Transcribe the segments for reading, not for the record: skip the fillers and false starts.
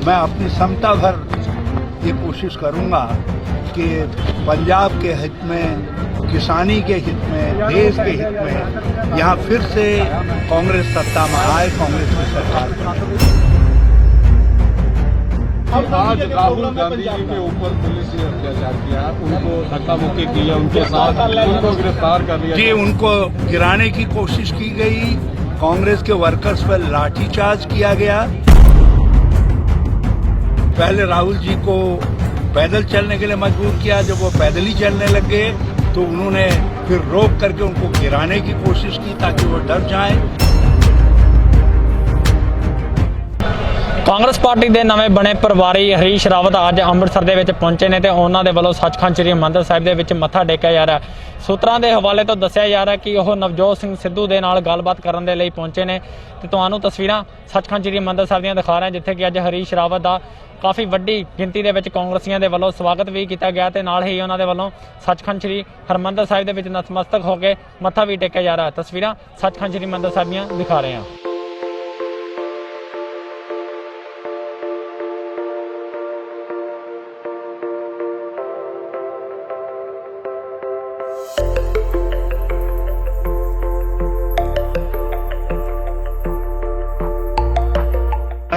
मैं अपनी क्षमता भर ये कोशिश करूंगा कि पंजाब के हित में, किसानी के हित में, देश के हित में यहाँ फिर से कांग्रेस सत्ता में आए, कांग्रेस की सरकार बने। आज राहुल गांधी जी के ऊपर पुलिस ने अत्याचार किया, उनको धक्का मुक्की किया, उनके साथ उनको गिरफ्तार कर लिया जी, उनको गिराने की कोशिश की गई, कांग्रेस के वर्कर्स पर लाठीचार्ज किया गया। पहले राहुल जी को पैदल चलने के लिए मजबूर किया, जब वो पैदल ही चलने लग गए तो उन्होंने फिर रोक करके उनको गिराने की कोशिश की ताकि वो डर जाएं। ਕਾਂਗਰਸ ਪਾਰਟੀ ਦੇ ਨਵੇਂ ਬਣੇ ਪ੍ਰਭਾਰੀ ਹਰੀਸ਼ ਰਾਵਤ ਅੱਜ ਅੰਮ੍ਰਿਤਸਰ ਦੇ ਵਿੱਚ ਪਹੁੰਚੇ ਨੇ ਤੇ ਉਹਨਾਂ ਦੇ ਵੱਲੋਂ ਸੱਚਖੰਡ ਸ੍ਰੀ ਹਰਿਮੰਦਰ ਸਾਹਿਬ ਦੇ ਵਿੱਚ ਮੱਥਾ ਟੇਕਿਆ ਜਾ ਰਿਹਾ। ਸੂਤਰਾਂ ਦੇ ਹਵਾਲੇ ਤੋਂ ਦੱਸਿਆ ਜਾ ਰਿਹਾ ਕਿ ਉਹ ਨਵਜੋਤ ਸਿੰਘ ਸਿੱਧੂ ਦੇ ਨਾਲ ਗੱਲਬਾਤ ਕਰਨ ਦੇ ਲਈ ਪਹੁੰਚੇ ਨੇ ਤੇ ਤੁਹਾਨੂੰ ਤਸਵੀਰਾਂ ਸੱਚਖੰਡ ਸ੍ਰੀ ਹਰਿਮੰਦਰ ਸਾਹਿਬ ਦੀਆਂ ਦਿਖਾ ਰਹੇ ਹਾਂ, ਜਿੱਥੇ ਕਿ ਅੱਜ ਹਰੀਸ਼ ਰਾਵਤ ਦਾ ਕਾਫੀ ਵੱਡੀ ਗਿਣਤੀ ਦੇ ਵਿੱਚ ਕਾਂਗਰਸੀਆਂ ਦੇ ਵੱਲੋਂ ਸਵਾਗਤ ਵੀ ਕੀਤਾ ਗਿਆ ਤੇ ਨਾਲ ਹੀ ਉਹਨਾਂ ਦੇ ਵੱਲੋਂ ਸੱਚਖੰਡ ਸ੍ਰੀ ਹਰਿਮੰਦਰ ਸਾਹਿਬ ਦੇ ਵਿੱਚ ਨਤਮਸਤਕ ਹੋ ਕੇ ਮੱਥਾ ਵੀ ਟੇਕਿਆ ਜਾ ਰਿਹਾ। ਤਸਵੀਰਾਂ ਸੱਚਖੰਡ ਸ੍ਰੀ ਹਰਿਮੰਦਰ ਸਾਹਿਬ ਦੀਆਂ ਦਿਖਾ ਰਹੇ ਹਾਂ।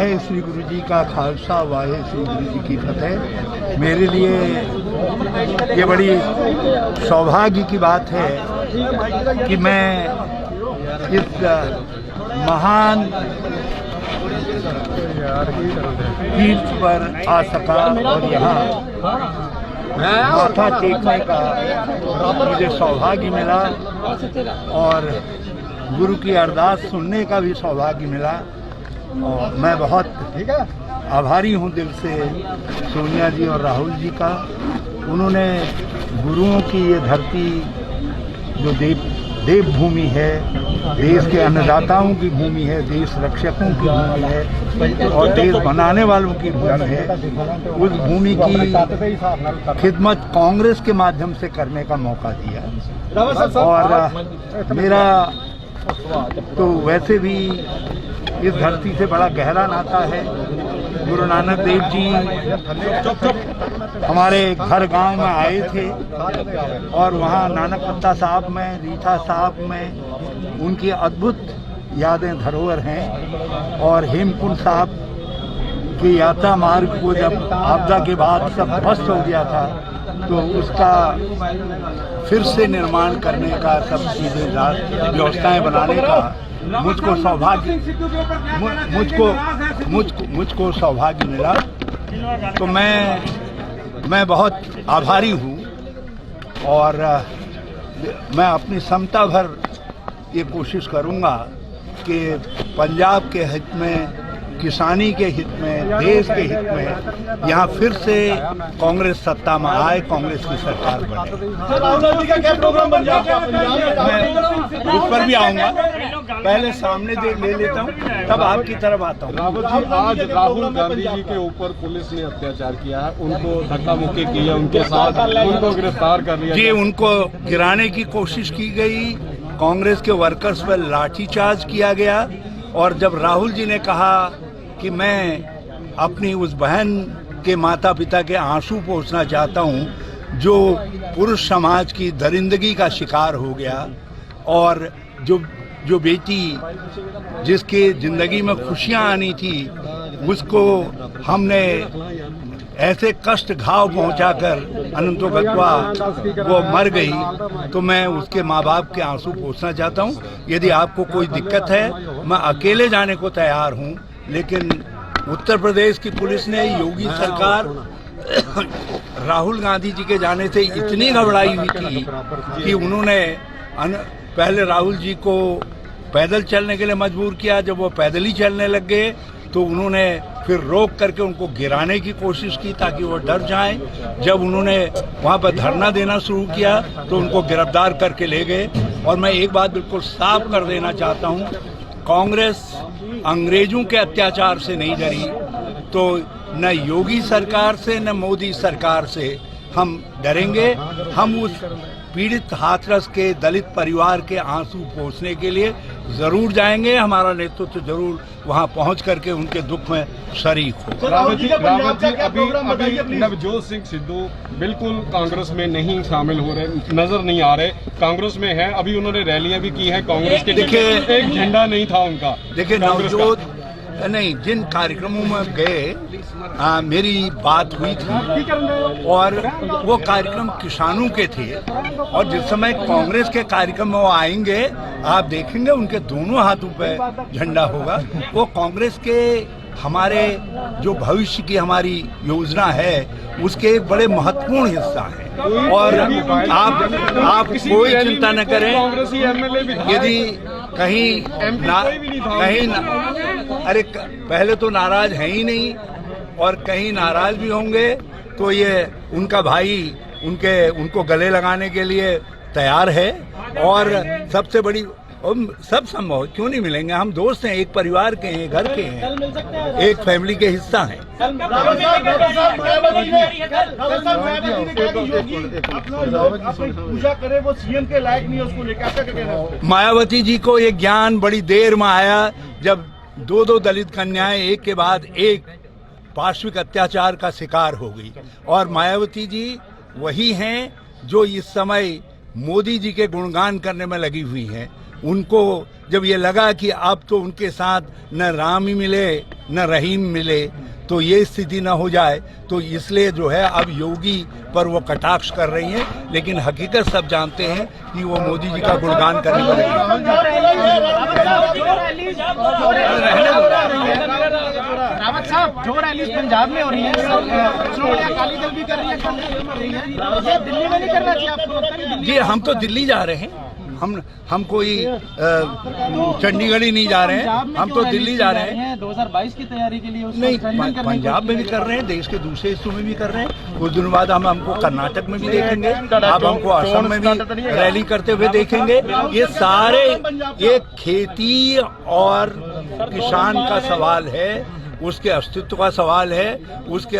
वाहे श्री गुरु जी का खालसा, वाहे श्री गुरु जी की फतेह। मेरे लिए ये बड़ी सौभाग्य की बात है कि मैं इस महान तीर्थ पर आ सका और यहाँ माथा टेकने का मुझे सौभाग्य मिला और गुरु की अरदास सुनने का भी सौभाग्य मिला। और मैं बहुत आभारी हूँ दिल से सोनिया जी और राहुल जी का। उन्होंने गुरुओं की ये धरती जो देवभूमि है, देश के अन्नदाताओं की भूमि है, देश रक्षकों की भूमि है और देश बनाने वालों की भूमि है, उस भूमि की खिदमत कांग्रेस के माध्यम से करने का मौका दिया। और मेरा तो वैसे भी इस धरती से बड़ा गहरा नाता है। गुरु नानक देव जी हमारे घर गांव में आए थे और वहाँ नानकपत्ता साहब में, रीठा साहब में उनकी अद्भुत यादें धरोहर हैं। और हेमकुंड साहब की यात्रा मार्ग को जब आपदा के बाद सब ध्वस्त हो गया था तो उसका फिर से निर्माण करने का, सब चीजें व्यवस्थाएं बनाने का मुझको सौभाग्य मुझको सौभाग्य मिला। तो मैं बहुत आभारी हूँ और मैं अपनी क्षमता भर ये कोशिश करूँगा कि पंजाब के हित में, किसानी के हित में, देश के हित में यहाँ फिर से कांग्रेस सत्ता में आए, कांग्रेस की सरकार बने। राहुल गांधी का क्या प्रोग्राम पंजाब का? मैं उस पर भी आऊंगा, पहले सामने ले लेता हूँ तब आपकी तरफ आता हूँ। रावत जी, आज राहुल गांधी जी के ऊपर पुलिस ने अत्याचार किया है, उनको धक्का मुक्की किया, उनके साथ उनको गिरफ्तार कर लिया जी, उनको गिराने की कोशिश की गई, कांग्रेस के वर्कर्स पर लाठीचार्ज किया गया। और जब राहुल जी ने कहा कि मैं अपनी उस बहन के माता पिता के आंसू पोंछना चाहता हूं जो पुरुष समाज की दरिंदगी का शिकार हो गया और जो बेटी जिसके जिंदगी में खुशियां आनी थी उसको हमने ऐसे कष्ट घाव पहुंचाकर अनंतो गत्वा वो मर गई, तो मैं उसके माँ बाप के आंसू पोंछना चाहता हूं। यदि आपको कोई दिक्कत है, मैं अकेले जाने को तैयार हूं, लेकिन उत्तर प्रदेश की पुलिस ने, योगी सरकार राहुल गांधी जी के जाने से इतनी घबराई हुई थी कि उन्होंने पहले राहुल जी को पैदल चलने के लिए मजबूर किया, जब वो पैदल ही चलने लग गए तो उन्होंने फिर रोक करके उनको गिराने की कोशिश की ताकि वो डर जाएं। जब उन्होंने वहाँ पर धरना देना शुरू किया तो उनको गिरफ्तार करके ले गए। और मैं एक बात बिल्कुल साफ कर देना चाहता हूँ, कांग्रेस अंग्रेजों के अत्याचार से नहीं डरी, तो न योगी सरकार से न मोदी सरकार से हम डरेंगे। हम उस पीड़ित हाथरस के दलित परिवार के आंसू पोंछने के लिए जरूर जाएंगे। हमारा नेतृत्व जरूर वहां पहुंच करके उनके दुख में शरीक हो। रावत जी अभी नवजोत सिंह सिद्धू बिल्कुल कांग्रेस में नहीं शामिल हो रहे, नजर नहीं आ रहे, कांग्रेस में हैं। अभी उन्होंने रैलियां भी की हैं कांग्रेस के, देखिए एक झंडा नहीं था उनका। देखिए नवजोत नहीं, जिन कार्यक्रमों में गए मेरी बात हुई थी और वो कार्यक्रम किसानों के थे, और जिस समय कांग्रेस के कार्यक्रम में वो आएंगे आप देखेंगे उनके दोनों हाथों पे झंडा होगा। वो कांग्रेस के हमारे जो भविष्य की हमारी योजना है उसके एक बड़े महत्वपूर्ण हिस्सा है। और आप कोई चिंता न करें, यदि कहीं अरे पहले तो नाराज है ही नहीं, और कहीं नाराज भी होंगे तो ये उनका भाई उनको गले लगाने के लिए तैयार है। और सबसे बड़ी सब संभव क्यों नहीं मिलेंगे, हम दोस्त हैं, एक परिवार के हैं, घर के हैं, एक फैमिली के हिस्सा हैं। पूजा करे वो सीएम के लायक नहीं है, उसको लेकर आपका क्या कहना है? मायावती जी को ये ज्ञान बड़ी देर में आया जब दो दलित कन्याएं एक के बाद एक पार्श्विक अत्याचार का शिकार हो गई। और मायावती जी वही हैं जो इस समय मोदी जी के गुणगान करने में लगी हुई हैं। उनको जब ये लगा कि अब तो उनके साथ न राम ही मिले न रहीम मिले, तो ये स्थिति न हो जाए, तो इसलिए जो है अब योगी पर वो कटाक्ष कर रही हैं। लेकिन हकीकत सब जानते हैं कि वो मोदी जी का गुणगान करने वाले हैं। रावत साहब, जो रैली पंजाब में हो रही है, श्रोमणी अकाली दल भी कर रही है, कांग्रेस भी कर रही है, ये दिल्ली में नहीं करना चाहिए आपको? जी हम तो दिल्ली जा रहे हैं, हम कोई चंडीगढ़ ही नहीं जा रहे हैं, हम तो दिल्ली जा रहे हैं 2022 की तैयारी के लिए। नहीं, पंजाब में भी कर रहे हैं, देश के दूसरे हिस्सों में भी कर रहे हैं। कुछ दिनों बाद हमको कर्नाटक में भी देखेंगे, आप हमको असम में भी रैली करते हुए देखेंगे। ये सारे ये खेती और किसान का सवाल है, उसके अस्तित्व का सवाल है। उसके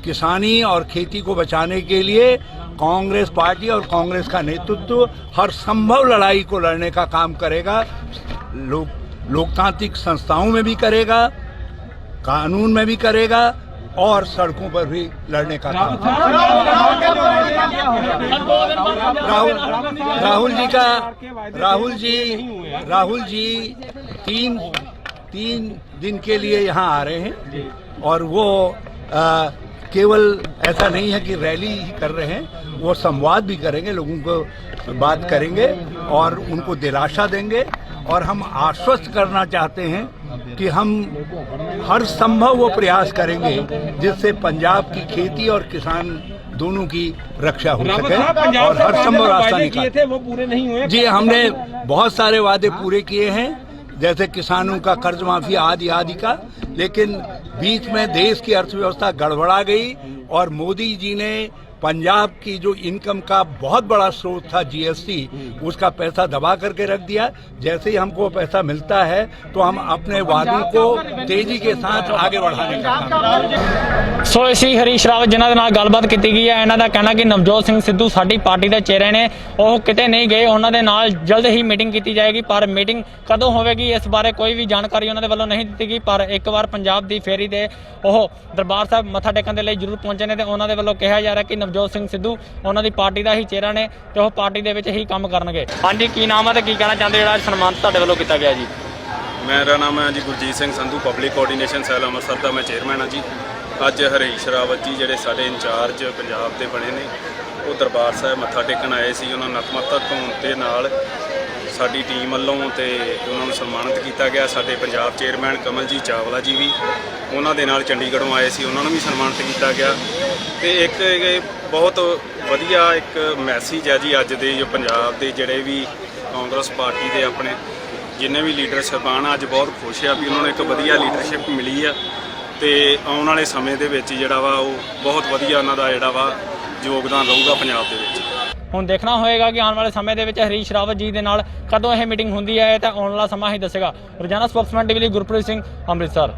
किसानी और खेती को बचाने के लिए कांग्रेस पार्टी और कांग्रेस का नेतृत्व हर संभव लड़ाई को लड़ने का काम करेगा। लोकतांत्रिक संस्थाओं में भी करेगा, कानून में भी करेगा, और सड़कों पर भी लड़ने का काम। राहुल जी तीन दिन के लिए यहाँ आ रहे हैं, और वो केवल ऐसा नहीं है कि रैली ही कर रहे हैं, वो संवाद भी करेंगे, लोगों को बात करेंगे और उनको दिलासा देंगे। और हम आश्वस्त करना चाहते हैं कि हम हर संभव वो प्रयास करेंगे जिससे पंजाब की खेती और किसान दोनों की रक्षा हो सके, और हर संभव रास्ता निकाले। वो पूरे नहीं हुए। जी हमने बहुत सारे वादे पूरे किए हैं, जैसे किसानों का कर्ज माफी आदि का, लेकिन बीच में देश की अर्थव्यवस्था गड़बड़ा गई और मोदी जी ने पंजाब की जो इनकम का बहुत बड़ा स्रोत था जीएसटी, उसका पैसा दबा करके रख दिया। जैसे ही हमको पैसा मिलता है तो हम अपने वादों को तेजी के साथ आगे बढ़ाने का काम। ਸੋ ਇਸੀ ਹਰੀਸ਼ ਰਾਵਤ ਜਿਨ੍ਹਾਂ ਦੇ ਨਾਲ ਗੱਲਬਾਤ ਕੀਤੀ ਗਈ ਹੈ, ਇਹਨਾਂ ਦਾ ਕਹਿਣਾ ਕਿ ਨਵਜੋਤ ਸਿੰਘ ਸਿੱਧੂ ਸਾਡੀ ਪਾਰਟੀ ਦੇ ਚਿਹਰੇ ਨੇ, ਉਹ ਕਿਤੇ ਨਹੀਂ ਗਏ, ਉਹਨਾਂ ਦੇ ਨਾਲ ਜਲਦ ਹੀ ਮੀਟਿੰਗ ਕੀਤੀ ਜਾਏਗੀ। ਪਰ ਮੀਟਿੰਗ ਕਦੋਂ ਹੋਵੇਗੀ ਇਸ ਬਾਰੇ ਕੋਈ ਵੀ ਜਾਣਕਾਰੀ ਉਹਨਾਂ ਦੇ ਵੱਲੋਂ ਨਹੀਂ ਦਿੱਤੀ ਗਈ। ਪਰ ਇੱਕ ਵਾਰ ਪੰਜਾਬ ਦੀ ਫੇਰੀ ਦੇ ਉਹ ਦਰਬਾਰ ਸਾਹਿਬ ਮੱਥਾ ਟੇਕਣ ਦੇ ਲਈ ਜ਼ਰੂਰ ਪਹੁੰਚੇ ਨੇ, ਤੇ ਉਹਨਾਂ ਦੇ ਵੱਲੋਂ ਕਿਹਾ ਜਾ ਰਿਹਾ ਕਿ ਨਵਜੋਤ ਸਿੰਘ ਸਿੱਧੂ ਉਹਨਾਂ ਦੀ ਪਾਰਟੀ ਦਾ ਹੀ ਚਿਹਰਾ ਨੇ ਤੇ ਉਹ ਪਾਰਟੀ ਦੇ ਵਿੱਚ ਹੀ ਕੰਮ ਕਰਨਗੇ। ਹਾਂਜੀ, ਕੀ ਨਾਮ ਹੈ ਤੇ ਕੀ ਕਹਿਣਾ ਚਾਹੁੰਦੇ ਜਿਹੜਾ ਸਨਮਾਨ ਤੁਹਾਡੇ ਵੱਲੋਂ ਕੀਤਾ ਗਿਆ ਜੀ? ਮੇਰਾ ਨਾਮ ਹੈ ਜੀ Gurjeet Singh Sandhu, public coordination cell Amritsar ਦਾ ਮੈਂ ਚੇਅਰਮੈਨ ਹਾਂ ਜੀ। ਅੱਜ ਹਰੀਸ਼ ਰਾਵਤ ਜੀ ਜਿਹੜੇ ਸਾਡੇ ਇੰਚਾਰਜ ਪੰਜਾਬ ਦੇ ਬਣੇ ਨੇ, ਉਹ ਦਰਬਾਰ ਸਾਹਿਬ ਮੱਥਾ ਟੇਕਣ ਆਏ ਸੀ। ਉਹਨਾਂ ਨਤਮਸਤਕ ਹੋਣ ਦੇ ਨਾਲ ਸਾਡੀ ਟੀਮ ਵੱਲੋਂ ਤੇ ਉਹਨਾਂ ਨੂੰ ਸਨਮਾਨਿਤ ਕੀਤਾ ਗਿਆ। ਸਾਡੇ ਪੰਜਾਬ ਚੇਅਰਮੈਨ ਕਮਲਜੀਤ ਚਾਵਲਾ ਜੀ ਵੀ ਉਹਨਾਂ ਦੇ ਨਾਲ ਚੰਡੀਗੜ੍ਹੋਂ ਆਏ ਸੀ, ਉਹਨਾਂ ਨੂੰ ਵੀ ਸਨਮਾਨਿਤ ਕੀਤਾ ਗਿਆ। ਤੇ ਇੱਕ ਇਹ ਬਹੁਤ ਵਧੀਆ ਇੱਕ ਮੈਸੇਜ ਹੈ ਜੀ ਅੱਜ ਦੇ ਜੋ ਪੰਜਾਬ ਦੇ ਜਿਹੜੇ ਵੀ ਕਾਂਗਰਸ ਪਾਰਟੀ ਦੇ ਆਪਣੇ ਜਿੰਨੇ ਵੀ ਲੀਡਰ ਸਾਹਿਬਾਨ ਆ, ਅੱਜ ਬਹੁਤ ਖੁਸ਼ ਆ ਵੀ ਉਹਨਾਂ ਨੂੰ ਇੱਕ ਵਧੀਆ ਲੀਡਰਸ਼ਿਪ ਮਿਲੀ ਆ, ਤੇ ਆਉਣ ਵਾਲੇ ਸਮੇਂ ਦੇ ਵਿੱਚ ਜਿਹੜਾ ਵਾ ਉਹ ਬਹੁਤ ਵਧੀਆ ਉਹਨਾਂ ਦਾ ਜਿਹੜਾ ਵਾ ਯੋਗਦਾਨ ਰਹੂਗਾ ਪੰਜਾਬ ਦੇ ਵਿੱਚ। ਹੁਣ ਦੇਖਣਾ ਹੋਏਗਾ ਕਿ ਆਉਣ ਵਾਲੇ ਸਮੇਂ ਦੇ ਵਿੱਚ ਹਰੀਸ਼ ਰਾਵਤ ਜੀ ਦੇ ਨਾਲ ਕਦੋਂ ਇਹ ਮੀਟਿੰਗ ਹੁੰਦੀ ਹੈ, ਤਾਂ ਆਉਣ ਵਾਲਾ ਸਮਾਂ ਹੀ ਦੱਸੇਗਾ। ਰੋਜ਼ਾਨਾ ਸਪੋਕਸਮੈਨ ਟੀਵੀ ਲਈ ਗੁਰਪ੍ਰੀਤ ਸਿੰਘ, ਅੰਮ੍ਰਿਤਸਰ।